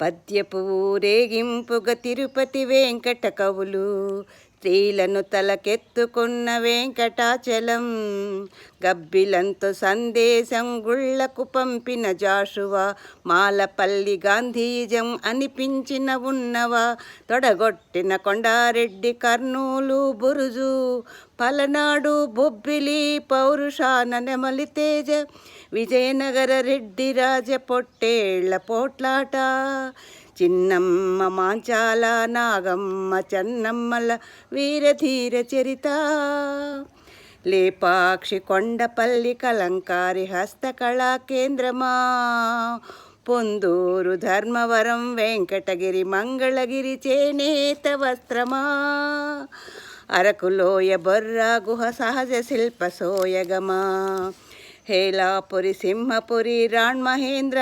పద్యపు ఊరేగింపుగా తిరుపతి వెంకట కవులు స్త్రీలను తలకెత్తుకున్న వెంకటాచలం గబ్బిలంతో సందేశం గుళ్లకు పంపిన జాషువా మాలపల్లి గాంధీజం అనిపించిన ఉన్నవా తొడగొట్టిన కొండారెడ్డి కర్నూలు బురుజు పలనాడు బొబ్బిలి పౌరుషాన నెమలి తేజ విజయనగర రెడ్డి రాజ పొట్టేళ్ల పోట్లాట చిన్నమ్మ మాంచాల నాగమ్మ చెన్నమ్మల వీరధీర చరిత లేపాక్షి కొండపల్లి కలంకారి హస్తకళా కేంద్రమా పొందూరు ధర్మవరం వెంకటగిరి మంగళగిరి చేనేత వస్త్రమా అరకులోయ బొర్రా గుహ సహజ శిల్ప సోయగమా హేలాపురి సింహపురి రాణ్ మహేంద్ర